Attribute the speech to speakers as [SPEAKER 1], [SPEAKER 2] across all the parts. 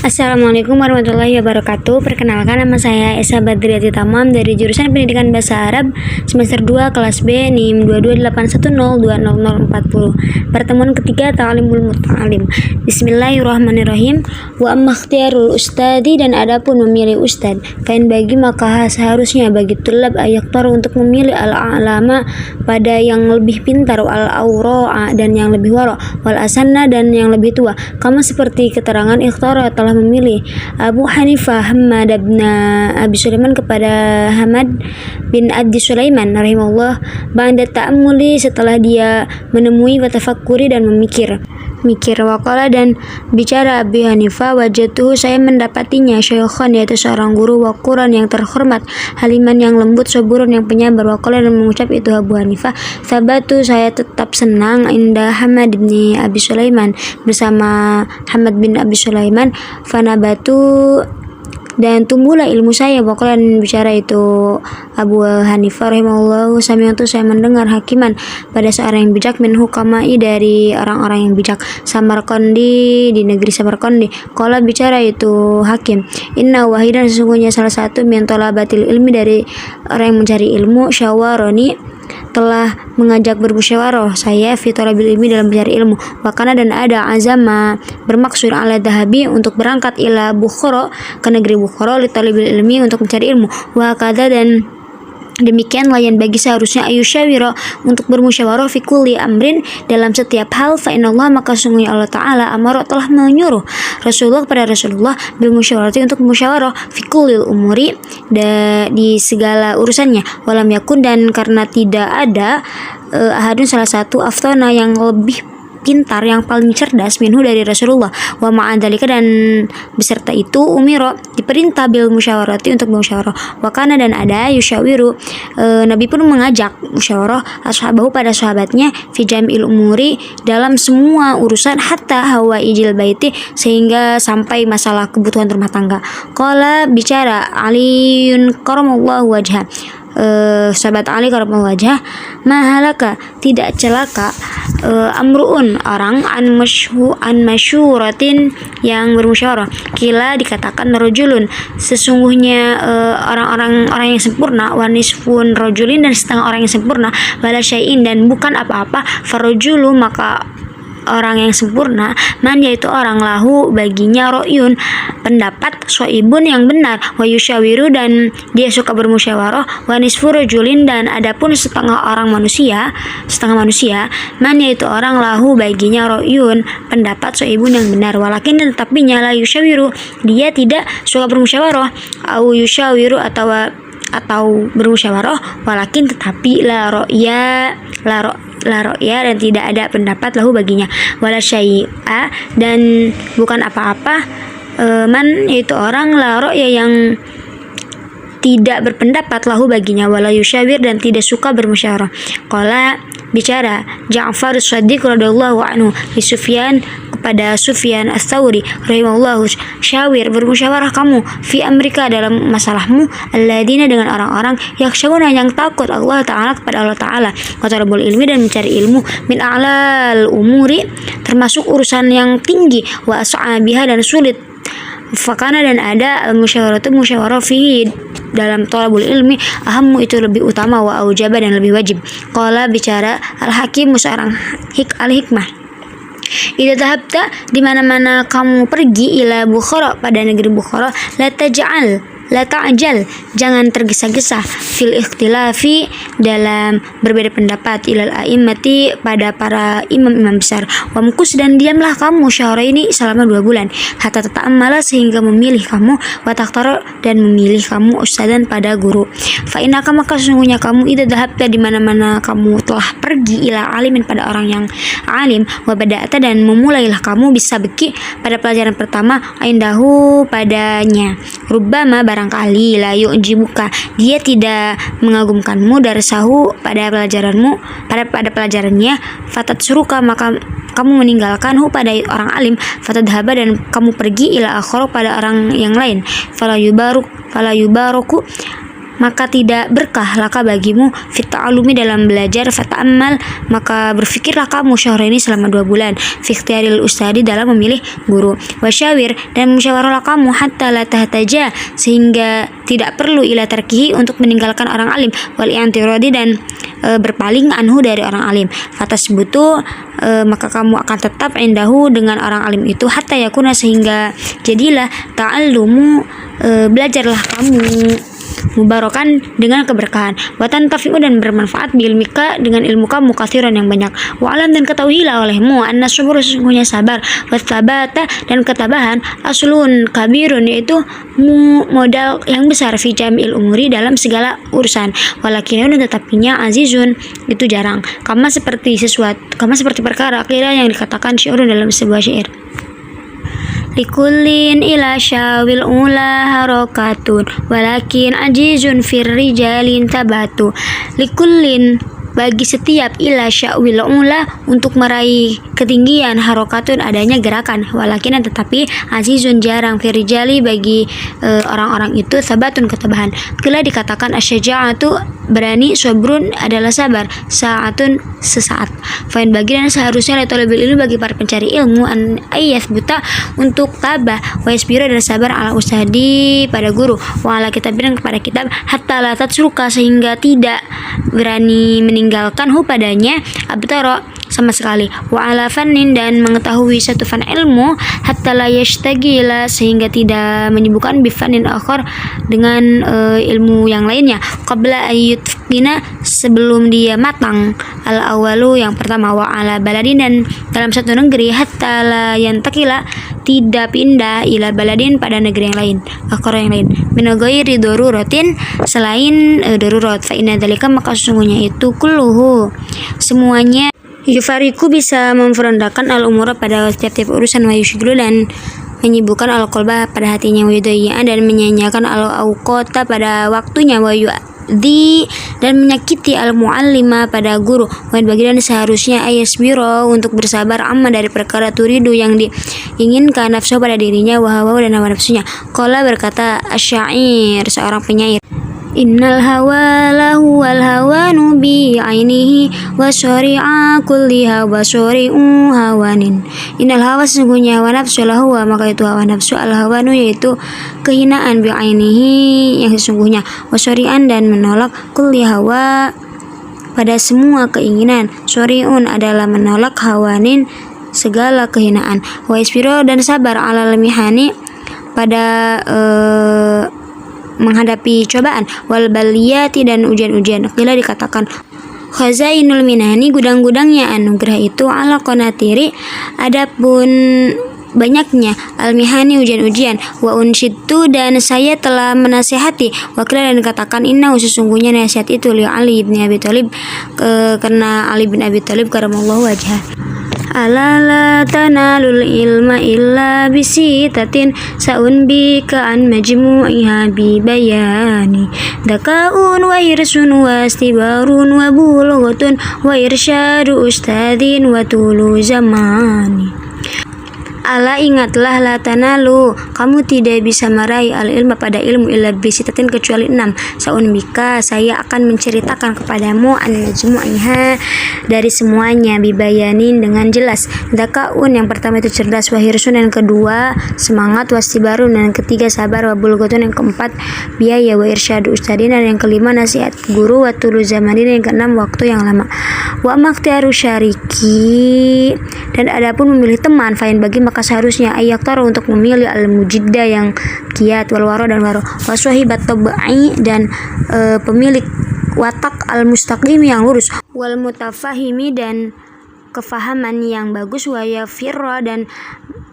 [SPEAKER 1] Assalamualaikum warahmatullahi wabarakatuh. Perkenalkan, nama saya Esa Badriati Tamam dari jurusan Pendidikan Bahasa Arab semester 2 kelas B NIM 228102040. Pertemuan ketiga Ta'limul Muta'alim. Bismillahirrahmanirrahim. Wa amma ikhtiyarul ustadi, dan adapun memilih ustad. Kain bagi maka seharusnya bagi tulab ayaktar untuk memilih al-a'lama pada yang lebih pintar, al-awra'a dan yang lebih wara, wal asanna dan yang lebih tua. Kamu seperti keterangan ikhtara telah memilih Abu Hanifah Hamad bin Abi Sulaiman kepada Hamad bin Abi Sulaiman rahimahullah ba'da ta'ammuli, setelah dia menemui wa tafakkuri dan mikir. Waqala, dan bicara Abi Hanifah, wajatuhu, saya mendapatinya, syaikhan, yaitu seorang guru, waquran yang terhormat, haliman yang lembut, saburun yang penyabar. Waqala, dan mengucap itu Abu Hanifah, sabatu, saya tetap senang, indah Hamad bin Abi Sulaiman, bersama Hamad bin Abi Sulaiman, fanabatu, dan tumbuhlah ilmu saya. Waqala, dan bicara itu Abu Hanifah rahimahullah, sami'tu, saya mendengar, hakiman, pada seorang yang bijak, min hukamai, dari orang-orang yang bijak, Samarqandi, di negeri Samarqandi. Qala, bicara itu hakim, inna wahidan, sesungguhnya salah satu, min thalabatil ilmi, dari orang yang mencari ilmu, syawaroni, telah mengajak bermusyawarah saya fi thalabil ilmi, dalam mencari ilmu. Wakana, dan ada azama, bermaksud, ala dhahabi, untuk berangkat, ila Bukhara, ke negeri Bukhara, li thalabil ilmi, untuk mencari ilmu. Wa kada, dan demikian layan bagi seharusnya ayusyawira, untuk bermusyawarah, fi kulli amrin, dalam setiap hal, fa innallaha, maka sungguhnya Allah Ta'ala, amara, telah menyuruh Rasulullah kepada Rasulullah, bil musyawarati, untuk musyawarah, fi kulli umuri, di segala urusannya. Walam yakun, dan karena tidak ada ahadun, salah satu, aftona, yang lebih pintar, yang paling cerdas, minhu, dari Rasulullah, wa ma'adhalika, dan beserta itu, umiro, diperintah, bil musyawarati, untuk musyawarah. Wakana, dan ada yusyawiru, Nabi pun mengajak musyawarah ashabahu, pada sahabatnya, fi jam'il umuri, dalam semua urusan, hatta hawa ijil baiti, sehingga sampai masalah kebutuhan rumah tangga. Qala, bicara Aliun karamallahu wajhah, sahabat Ali karamallahu wajhah, mahalaka, tidak celaka, amruun, orang, an masyuratin, yang bermusyawarah. Kila, dikatakan, rajulun, sesungguhnya orang yang sempurna, wa nisfun rajulin, dan setengah orang yang sempurna, wala syai'in, dan bukan apa-apa, farajulu, maka orang yang sempurna, man, yaitu orang, lahu, baginya, ro'yun, pendapat, soibun, yang benar, wa yusyawiru, dan dia suka bermusyawarah, wa nisfu rajulin, dan adapun setengah manusia, man, yaitu orang, lahu, baginya, ro'yun, pendapat, soibun, yang benar, walakin, dan tetapinya, la yusyawiru, dia tidak suka bermusyawarah, au yusyawiru, atau bermusyawarah, walakin, tetapi, la ro'ya, dan tidak ada pendapat, lahu, baginya, wala syai'a, dan bukan apa-apa, man, yaitu orang, la ro'ya, yang tidak berpendapat, lahu, baginya, wala yusyawir, dan tidak suka bermusyawarah. Qala, bicara Ja'far as-Shadiq radhiyallahu anhu, li Sufyan, kepada Sufyan ats-Tsauri rahimahullahu, syawir, bermusyawarah kamu, fi amrika, dalam masalahmu, alladzina, dengan orang-orang, yakhshawuna, yang takut, Allah Ta'ala, kepada Allah Ta'ala, wa talabul ilmi, dan mencari ilmu, min a'lal umuri, termasuk urusan yang tinggi, wa as'abiha, dan sulit. Fakana, dan ada musyawarah fi, dalam thalabul ilmi, ahammu, itu lebih utama, wa aujaba, dan lebih wajib. Qala, bicara Al-Hakim, seorang al-hikmah, idza dhahabta, di mana-mana kamu pergi, ila Bukhara, pada negeri Bukhara, la ta'jal, jangan tergesa-gesa, fil ikhtilafi, dalam berbeda pendapat, ilal a'immati, pada para imam-imam besar, wamkus, dan diamlah kamu, syahra ini, selama 2 bulan, hatta tata'ammala, sehingga memilih kamu, wataktar, dan memilih kamu, ustadan, pada guru. Fa innaka, maka sesungguhnya kamu, idza dhahabta, di mana-mana kamu telah pergi, ila alimin, pada orang yang alim, wa bada'ata, dan memulailah kamu, bisa beki, pada pelajaran pertama, indahu, padanya, rubbama, barangkali, la yu'jibuka, dia tidak mengagumkanmu, darsahu, pada pelajarannya, fatat suruka, maka kamu meninggalkanhu, pada orang alim, fatadhaba, dan kamu pergi, ila akhara, pada orang yang lain, fala yubaruku, maka tidak berkah laka bagimu fit ta'allumi dalam belajar. Fata'ammal, maka berfikirlah kamu syahraini selama 2 bulan fi ikhtiyaril ustadi dalam memilih guru. Wasyawir, dan musyawarahlah kamu hatta la tahtaja, sehingga tidak perlu ila tarkihi untuk meninggalkan orang alim, wal i'tiradi, dan berpaling anhu dari orang alim. Fatasbutu, maka kamu akan tetap indahu dengan orang alim itu, hatta yakuna, sehingga jadilah ta'allumu, belajarlah kamu mubarakan dengan keberkahan, watan tafi'u, dan bermanfaat biilmika dengan ilmu kamu, kathiran yang banyak. Wa alam, dan ketahuilah olehmu, anna subur, sesungguhnya sabar, wathabata, dan ketabahan, aslun kabirun, yaitu modal yang besar, fi jamil umuri, dalam segala urusan, walakinun, tetapinya azizun, itu jarang, kama seperti perkara kira yang dikatakan syairun dalam sebuah syair. Likullin ila syawil ula harokatun walakin ajizun fir rijalin tabatu. Likullin, bagi setiap, ila syawil ula, untuk meraih ketinggian, harokatun, adanya gerakan, walakin, tetapi, azizun, jarang, firijali, bagi orang-orang itu, sabatun, ketabahan. Kila dikatakan asyaja'atu, berani, sobrun, adalah sabar, saatun, sesaat. Fain, bagi, dan seharusnya letolbil ilmu, bagi para pencari ilmu, an ayas buta, untuk tabah, waisbiro, dan sabar, ala ustadi, pada guru, wa ala kitabin, kepada kitab, hatta la tatsruka, sehingga tidak berani meninggalkan hu padanya, abtaro, sama sekali, wa ala fannin, dan mengetahui satu fan ilmu, hatta la yashtagila, sehingga tidak menyibukkan bifanin akhar, dengan ilmu yang lainnya, qabla ayyutqina, sebelum dia matang, al awalu, yang pertama, wa ala baladin, dan dalam satu negeri, hatta la yantakila, tidak pindah, ila baladin, pada negeri yang lain, akhar yang lain, minaghairi daruratin, selain darurat. Fa inna dzalika, maka sesungguhnya itu, kulluhu, semuanya, yufariku, bisa memperendakan al-umura, pada setiap urusan, wa yushghilu, dan menyibukkan al-qalba, pada hatinya, wa yudayyi'an, dan menyanyiakan al-awqata, pada waktunya, wa yu'adhi, dan menyakiti al-muallima, pada guru. Wa bagian seharusnya ayasbiro, untuk bersabar, amma, dari perkara turidu, yang diinginkan, nafsu, pada dirinya, wa hawa, dan hawa nafsunya. Qala, berkata asyair, seorang penyair, innal hawa lahu wal hawanu bi ainihi wa syari'a kulliha wa syari'u hawanin. Innal hawa, sesungguhnya hawa nafsu, lahu, maka itu hawa nafsu, al hawanu, yaitu kehinaan, bi ainihi, yang sesungguhnya, wa syari'an, dan menolak, kulli hawa, pada semua keinginan, syari'un, adalah menolak, hawanin, segala kehinaan, wa isbiro, dan sabar, ala lamihani, pada menghadapi cobaan, wal baliyati, dan ujian-ujian. Qila dikatakan khazainul minani, gudang-gudangnya anugerah itu, ala qanatiri, adapun banyaknya, al-mihani, ujian-ujian, wa unshitu, dan saya telah menasihati, wa qila, dan dikatakan inna, sesungguhnya nasihat itu, li Ali bin Abi Thalib, karena Ali bin Abi Thalib karamallahu wajhah. Ala la tanalul ilma illa bisitatin, sa'un bika an majmu'iha bi bayani, dakaun wa irsun wa istibarun wa bulghatun wa irsyadu ustadin wa tulu zamani. Ala, ingatlah, la tanalu, kamu tidak bisa meraih al-ilma, pada ilmu, illa bisitatin, kecuali 6. Sa'un bika, saya akan menceritakan kepadamu, an majmu'iha, dari semuanya, bibayanin, dengan jelas. Dakaun, yang pertama itu cerdas, wahirsun, yang kedua semangat, wastibarun, dan yang ketiga sabar, wabulghatun, yang keempat biaya, wa irsyadu ustadin, dan yang kelima nasihat guru, wa tulu zamanin, yang keenam waktu yang lama. Wa makhtiaru syariki, dan adapun memilih teman, fain, bagi, maka seharusnya ayak taruh, untuk memilih al-mujidda, yang giat, wal waro, dan waro, waswahibat tabai, dan pemilik watak, al-mustaqimi, yang lurus, wal mutafahimi, dan kefahaman yang bagus, wa yafirra, dan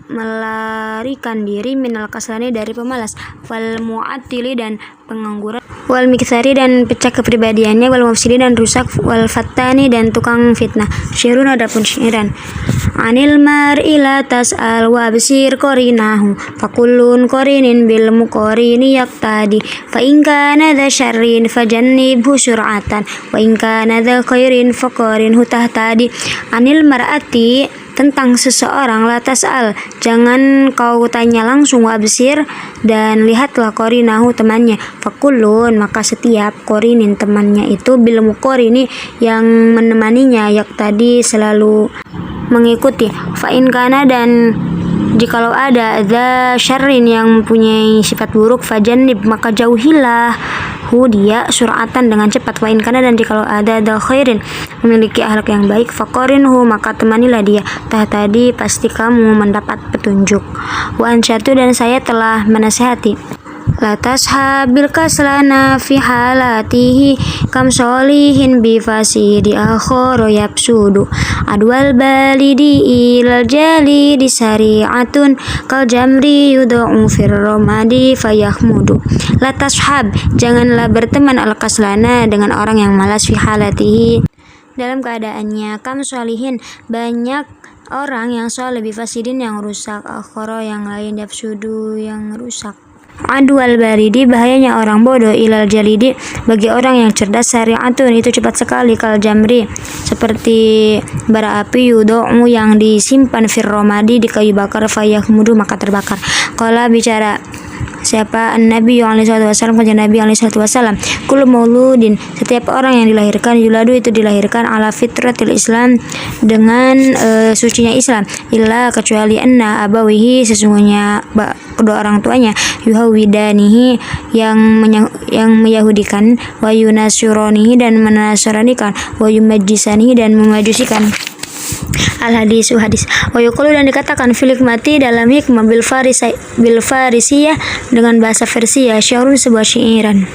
[SPEAKER 1] melarikan diri, minal kaslani, dari pemalas, wal mu'attili, dan pengangguran, wal miktsari, dan pecah kepribadiannya, wal mufsidi, dan rusak, wal fattani, dan tukang fitnah. Syairun, adapun syairan, anil mar'i la tas'al wa absir qarinahu, fakullun qarinin bil muqarini yaqtadi, fa in kana dha syarrin fajannibhu sur'atan, wa in kana dha khairin faqarinhu tahtadi. Anil mar'ati, tentang seseorang, la tas'al, jangan kau tanya langsung, wabsir, dan lihatlah qorinahu, temannya, fakullun, maka setiap qorinin, temannya itu, bil muqorini, yang menemaninya, yak tadi selalu mengikuti, fa'in kana, dan jikalau ada syarrin yang mempunyai sifat buruk, fajannib, maka jauhilah dia suratan dengan cepat, wa in kana, dan jikalau ada khairin memiliki akhlak yang baik, faqarinhu, maka temanilah dia, tadi pasti kamu mendapat petunjuk. Wa ansyatu, dan saya telah menasihati, la tashabil kaslana fi halatihi kam solihin bi fasidi akhoro yapsudu adwal balidi ilal jali di sari'atun kal jamri yudha'u fir romadi fayahmudu. La tashab, janganlah berteman al kaslana, dengan orang yang malas, fi halatihi, dalam keadaannya, kam solihin, banyak orang yang soleh, bi fasidin, yang rusak, akhoro, yang lain, yapsudu, yang rusak. Adwal baridi, bahayanya orang bodoh, ilal jalidi, bagi orang yang cerdas, sari'atun, itu cepat sekali, kal jamri, seperti bara api, yudo'u, yang disimpan, fir romadi, di kayu bakar, fayahmudu, maka terbakar. Qala, bicara siapa? Nabi alaihi wasallam, kanjeng Nabi alaihi wasallam, kullu mauludin, setiap orang yang dilahirkan, yuladu, itu dilahirkan, ala fitratil Islam, dengan sucinya Islam, illa, kecuali anna abawihi, sesungguhnya kedua orang tuanya, yuhawidanihi, yang meyahudikan, wa yunasuronihi, dan menasranikan, wa yumajjisanihi, dan memajusikan. Al hadis, wa yuqulu, dan dikatakan, fil hikmati, dalam hikmah, bil farisiyah, dengan bahasa Persia, syairun, sebuah syairan.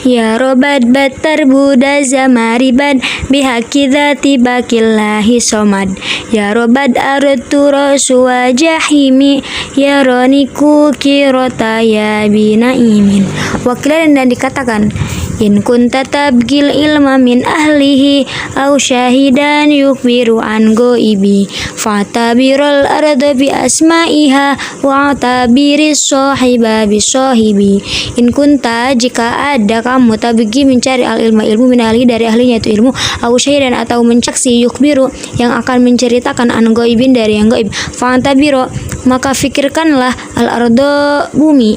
[SPEAKER 1] Ya robad batar buda zamaribad bihaki dhati bakillahi somad. Ya robad artu rasu wajahimi, ya roniku kirota ya binaimin. Wakilan, dan dikatakan, in kunta tabgil ilma min ahlihi au syahidan yukbiru an goibi fatabirul arda bi asma'iha wa tabiris sohiba bi sohibi. In kunta, jika ada kamu, tabgi, mencari al ilma, ilmu, min ahlihi, dari ahlinya itu ilmu, au syahidan, atau mencaksi, yukbiru, yang akan menceritakan, an goibin, dari yang goib, fatabiro, maka fikirkanlah, al arda, bumi,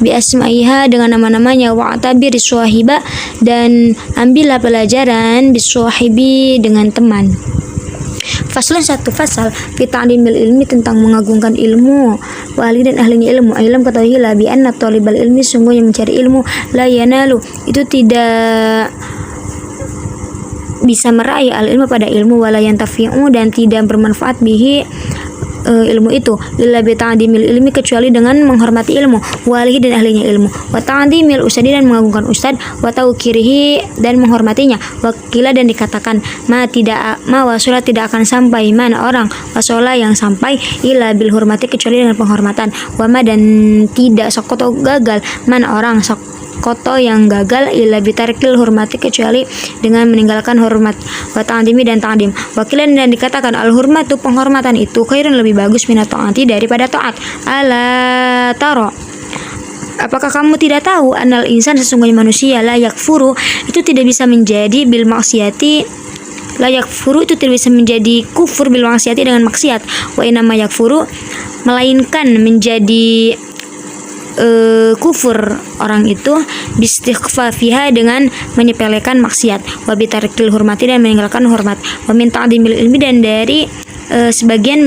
[SPEAKER 1] bi asma'iha, dengan nama-namanya, wa tabir swahiba, dan ambillah pelajaran, biswahibi, dengan teman. Faslun, satu fasal, fi ta'limil ilmi, tentang mengagungkan ilmu, wa ahli, dan ahlinya ilmu. Ilm, ketahuilah, bi anna talibal ilmi, sungguhnya mencari ilmu, la yanalu, itu tidak bisa meraih al ilmu, pada ilmu, wala yantafi'u, dan tidak bermanfaat, bihi, ilmu itu, illa bi ta'dimil ilmi, kecuali dengan menghormati ilmu, walihi, dan ahlinya ilmu, wa ta'dimil ustadi, dan mengagungkan ustad, wa tauqirihi, dan menghormatinya, wakila, dan dikatakan, ma wasula, tidak akan sampai, mana orang, wasola, yang sampai, illa bil hurmati, kecuali dengan penghormatan, wa ma, dan tidak, sokoto, gagal, mana orang, koto, yang gagal, illa bitarkil hurmati, kecuali dengan meninggalkan hormat, wa ta'dimi, dan ta'dim. Wakilan, dan dikatakan, al hurmatu, penghormatan itu, khairun, lebih bagus, minat ta'ati, daripada ta'at. Ala taro, apakah kamu tidak tahu, anal insan, sesungguhnya manusia, la yakfuru, itu tidak bisa menjadi bil maksiati, la yakfuru, itu tidak bisa menjadi kufur, bil maksiati, dengan maksiat, wa inama yakfuru, melainkan menjadi kufur orang itu, bistighfafiha, dengan menyepelekan maksiat, wa bitarkil hurmati, dan meninggalkan hormat, wa min ta'dimil ilmi, dan dari sebagian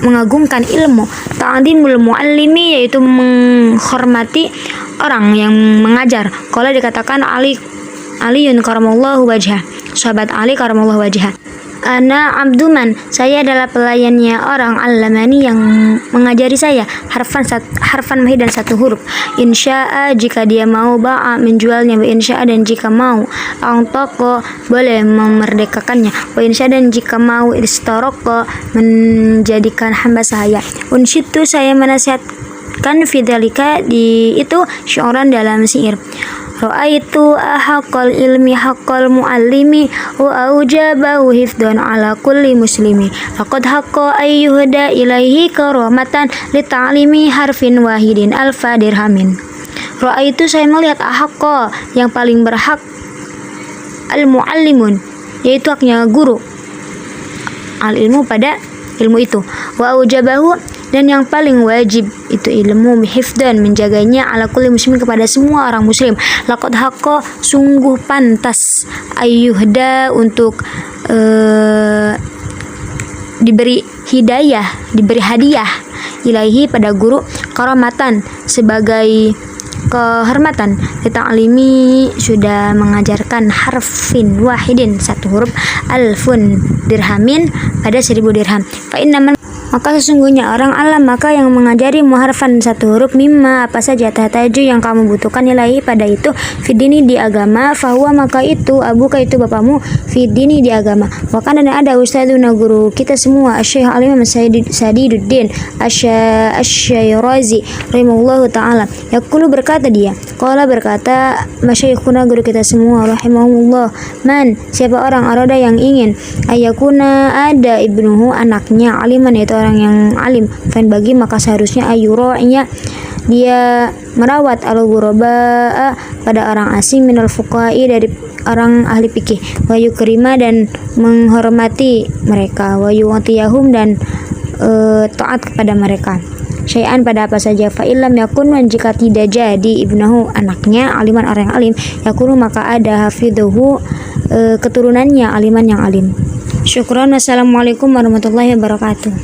[SPEAKER 1] mengagungkan ilmu, ta'dimul muallimi, yaitu menghormati orang yang mengajar. Qala, dikatakan, Aliyun karamallahu wajhah, sahabat Ali karamallahu wajhah, ana abduman, saya adalah pelayannya orang, allamani, yang mengajari saya, harfan mahid, dan satu huruf, insya'a, jika dia mau, ba'a, menjualnya, wa insya'a, dan jika mau, angtoko, boleh memerdekakannya, wa insya'a, dan jika mau, istaroko, menjadikan hamba saya, unsyitu, saya menasihatkan, fidzalika, di itu, syu'ran, dalam syair, ra'aitu ahaqal ilmi haqqal muallimi wa aujabahu hifdhan ala kulli muslimi faqad haqqa ayyuhda ilaihi karamatan li ta'limi harfin wahidin alfa dirhamin. Ra'aitu, saya melihat, ahaqqa, yang paling berhak, al muallimun, yaitu haknya guru, al ilmu pada ilmu itu. Wa aujabahu, dan yang paling wajib itu ilmu, hifdan menjaganya, ala kulli muslimin kepada semua orang muslim. Laqad haqqa, sungguh pantas, ayyuhda untuk diberi hidayah, diberi hadiah, ilaihi pada guru, karamatan sebagai kehormatan, ta'limi sudah mengajarkan, harfin wahidin satu huruf, alfun dirhamin pada 1000 dirham. Fa innaman, maka sesungguhnya orang alam, maka yang mengajari muharfan satu huruf, mimma apa saja, tahtaju yang kamu butuhkan, ilahi pada itu, fidini di agama, fahuwa maka itu, abuka itu bapamu, fidini di agama. Wakan dan ada ustadzuna guru kita semua, Syekh Al-Imam Sadiduddin Asy-Syairazi rahimahullahu ta'ala, yaqulu berkata dia, qala berkata masyayikhuna guru kita semua rahimahullah, man siapa orang arada yang ingin, ayakuna ada ibnuhu anaknya, aliman itu orang yang alim, fan bagi maka seharusnya ayuranya dia merawat al-ghuraba pada orang asing, minal fuqahi dari orang ahli fikih, wa yukrima dan menghormati mereka, wa yu'tiyahum dan taat kepada mereka, syai'an pada apa saja, fa illam yakun, jika tidak jadi ibnahu anaknya aliman orang yang alim, yakunu maka ada hafidhuhu keturunannya aliman yang alim. Syukran. Wassalamualaikum warahmatullahi wabarakatuh.